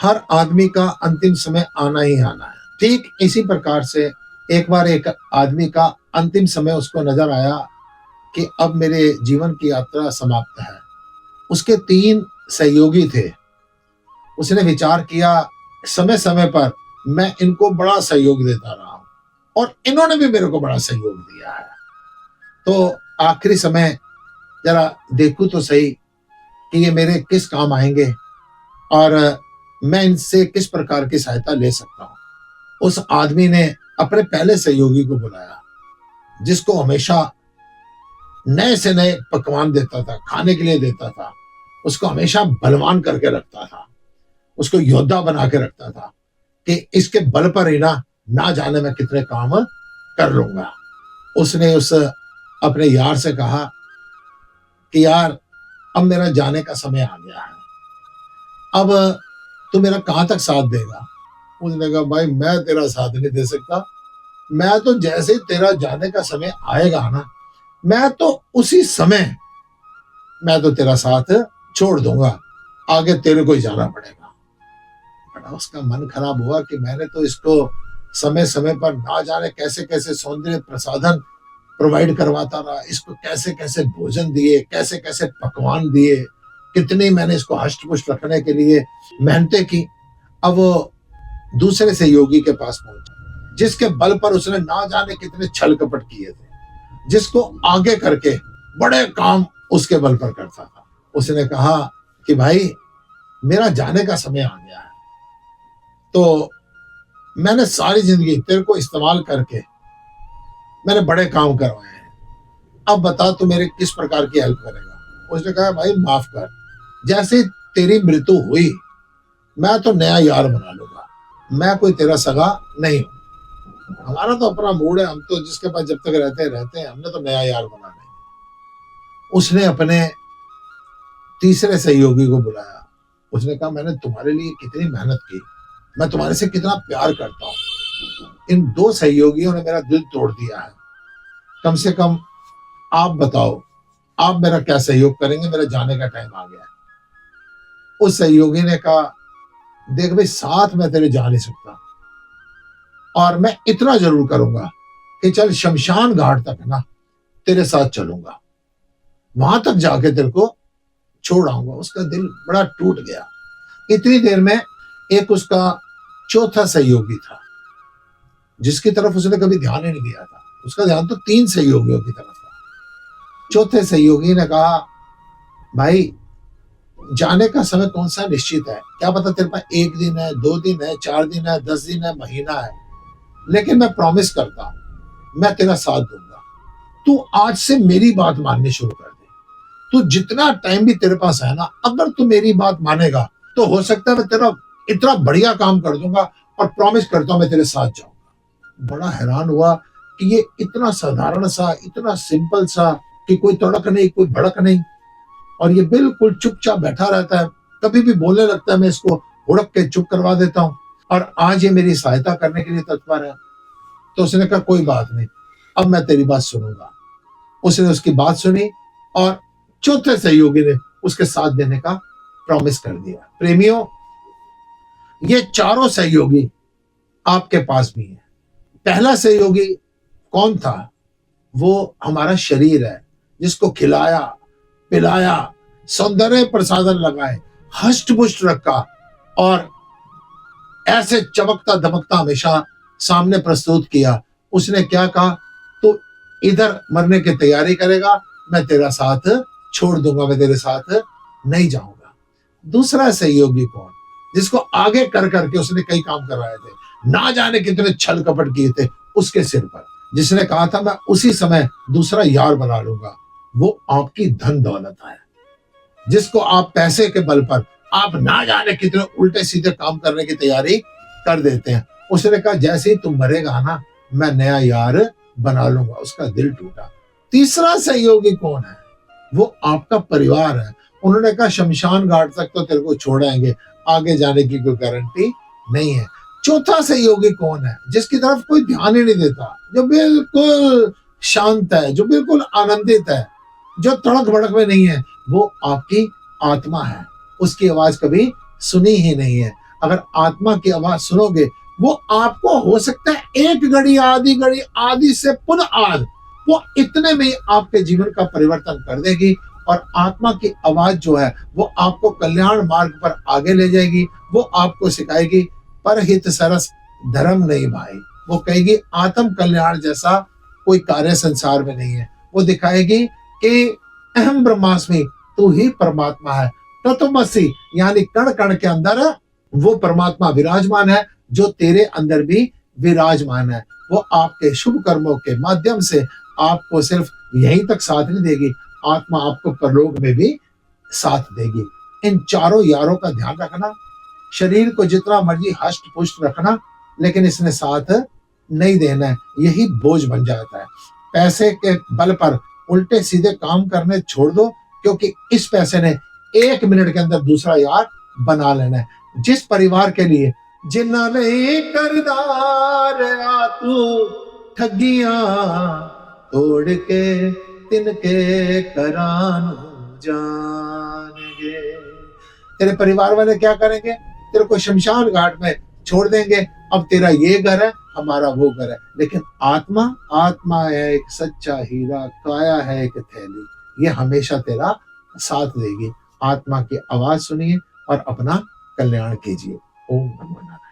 हर आदमी का अंतिम समय आना ही आना है। ठीक इसी प्रकार से एक बार एक आदमी का अंतिम समय उसको नजर आया कि अब मेरे जीवन की यात्रा समाप्त है। उसके 3 सहयोगी थे। उसने विचार किया, समय समय पर मैं इनको बड़ा सहयोग देता रहा हूं और इन्होंने भी मेरे को बड़ा सहयोग दिया है। तो आखिरी समय जरा देखूं तो सही कि ये मेरे किस काम आएंगे और मैं इनसे किस प्रकार की सहायता ले सकता हूं। उस आदमी ने अपने पहले सहयोगी को बुलाया, जिसको हमेशा नए से नए पकवान देता था, खाने के लिए देता था। उसको हमेशा बलवान करके रखता था, उसको योद्धा बना के रखता था कि इसके बल पर ही ना जाने मैं कितने काम कर लूंगा। उसने उस अपने यार से कहा कि यार, अब मेरा जाने का समय आ गया है, अब तू मेरा कहां तक साथ देगा। उसने कहा, भाई मैं तेरा साथ नहीं दे सकता। मैं तो जैसे ही तेरा जाने का समय आएगा ना, मैं तो उसी समय मैं तो तेरा साथ छोड़ दूंगा, आगे तेरे को ही जाना पड़ेगा। बड़ा उसका मन खराब हुआ कि मैंने तो इसको समय समय पर ना जाने कैसे कैसे सौंदर्य प्रसाधन प्रोवाइड करवाता रहा, इसको कैसे कैसे भोजन दिए, कैसे कैसे पकवान दिए, कितनी मैंने इसको हष्ट पुष्ट रखने के लिए मेहनतें की। अब वो दूसरे सहयोगी के पास पहुंचा, जिसके बल पर उसने ना जाने कितने छल कपट किए थे, जिसको आगे करके बड़े काम उसके बल पर करता था। उसने कहा कि भाई, मेरा जाने का समय आ गया है, तो मैंने सारी जिंदगी तेरे को इस्तेमाल करके मैंने बड़े काम करवाए हैं, अब बता तू मेरे किस प्रकार की हेल्प करेगा। उसने कहा, भाई माफ कर, जैसे तेरी मृत्यु हुई मैं तो नया यार बना लूंगा, मैं कोई तेरा सगा नहीं हूं। हमारा तो अपना मूड है, हम तो जिसके पास जब तक रहते हैं, हमने तो नया यार बनाना है। उसने अपने तीसरे सहयोगी को बुलाया। उसने कहा, मैंने तुम्हारे लिए कितनी मेहनत की, मैं तुम्हारे से कितना प्यार करता हूं, इन 2 सहयोगियों ने मेरा दिल तोड़ दिया है। कम से कम आप बताओ, आप मेरा क्या सहयोग करेंगे, मेरा जाने का टाइम आ गया है। उस सहयोगी ने कहा, देख भाई, साथ में तेरे जा नहीं सकता, और मैं इतना जरूर करूंगा कि चल शमशान घाट तक ना तेरे साथ चलूंगा, वहां तक जाके तेरे को छोड़ आऊंगा। उसका दिल बड़ा टूट गया। इतनी देर में एक उसका चौथा सहयोगी था, जिसकी तरफ उसने कभी ध्यान ही नहीं दिया था। उसका ध्यान तो 3 सहयोगियों की तरफ था। चौथे सहयोगी ने कहा, भाई, जाने का समय कौन सा निश्चित है, क्या पता तेरे पास 1 दिन है, 2 दिन है, 4 दिन है, 10 दिन है, महीना है, लेकिन मैं प्रॉमिस करता हूं मैं तेरा साथ दूंगा। तू आज से मेरी बात माननी शुरू कर दे। तू जितना टाइम भी तेरे पास है ना, अगर तू मेरी बात मानेगा तो हो सकता है मैं तेरा इतना बढ़िया काम कर दूंगा, और प्रॉमिस करता हूं मैं तेरे साथ जाऊंगा। बड़ा हैरान हुआ कि ये इतना साधारण सा, इतना सिंपल सा, कि कोई तड़क नहीं, कोई भड़क नहीं, और ये बिल्कुल चुपचाप बैठा रहता है। कभी भी बोलने लगता है, मैं इसको हुड़क के चुप करवा देता हूँ, और आज ये मेरी सहायता करने के लिए तत्पर है। तो उसने कहा, कोई बात नहीं, अब मैं तेरी बात सुनूंगा। उसने उसकी बात सुनी और चौथे सहयोगी ने उसके साथ देने का प्रॉमिस कर दिया। प्रेमियों, ये चारों सहयोगी आपके पास भी हैं। पहला सहयोगी कौन था? वो हमारा शरीर है, जिसको खिलाया, पिलाया, सौंदर्य प्रसाधन लगाए, हष्ट पुष्ट रखा, और ऐसे चमकता धमकता हमेशा सामने प्रस्तुत किया। उसने क्या कहा, तो इधर मरने की तैयारी करेगा, मैं तेरा साथ छोड़ दूंगा, मैं तेरे साथ नहीं जाऊंगा। दूसरा सहयोगी कौन? जिसको आगे कर करके उसने कई काम करवाए थे, ना जाने कितने छल कपट किए थे उसके सिर पर, जिसने कहा था मैं उसी समय दूसरा यार बना लूंगा, वो आपकी धन दौलत है, जिसको आप पैसे के बल पर आप ना जाने कितने उल्टे सीधे काम करने की तैयारी कर देते हैं। उसने कहा, जैसे ही तुम मरेगा ना, मैं नया यार बना लूंगा। उसका दिल टूटा। तीसरा सहयोगी कौन है? वो आपका परिवार है। उन्होंने कहा, शमशान घाट तक तो तेरे को छोड़ेंगे, आगे जाने की कोई गारंटी नहीं है। चौथा सहयोगी कौन है? जिसकी तरफ कोई ध्यान ही नहीं देता, जो बिल्कुल शांत है, जो बिल्कुल आनंदित है, जो तड़क भड़क में नहीं है। वो आपकी आत्मा है, उसकी आवाज कभी सुनी ही नहीं है। अगर आत्मा की आवाज सुनोगे, वो आपको हो सकता है एक घड़ी, आधी से पुनः आध, वो इतने में ही आपके जीवन का परिवर्तन कर देगी। और आत्मा की आवाज जो है वो आपको कल्याण मार्ग पर आगे ले जाएगी। वो आपको सिखाएगी परहित सरस धर्म नहीं भाई। वो कहेगी आत्म कल्याण जैसा कोई कार्य संसार में नहीं है। वो दिखाएगी कि अहम ब्रह्मास्मि, तू ही परमात्मा है। तत्वमसि यानी कण कण के अंदर वो परमात्मा विराजमान है जो तेरे अंदर भी विराजमान है। वो आपके शुभ कर्मों के माध्यम से आपको सिर्फ यहीं तक साथ नहीं देगी, आत्मा आपको परलोक में भी साथ देगी। इन चारों यारों का ध्यान रखना। शरीर को जितना मर्जी हष्ट पुष्ट रखना, लेकिन इसने साथ नहीं देना है, यही बोझ बन जाता है। पैसे के बल पर उल्टे सीधे काम करने छोड़ दो, क्योंकि इस पैसे ने 1 मिनट के अंदर दूसरा यार बना लेना है। जिस परिवार के लिए जिन्ना नहीं करदार आ तू ठगियां तोड़ के तिनके करान जानेंगे। तेरे परिवार वाले क्या करेंगे? तेरे को शमशान घाट में छोड़ देंगे। अब तेरा ये घर है, हमारा वो घर है। लेकिन आत्मा, आत्मा है एक सच्चा हीरा, काया है एक थैली, ये हमेशा तेरा साथ देगी। आत्मा की आवाज सुनिए और अपना कल्याण कीजिए। ओम नमो नारायण।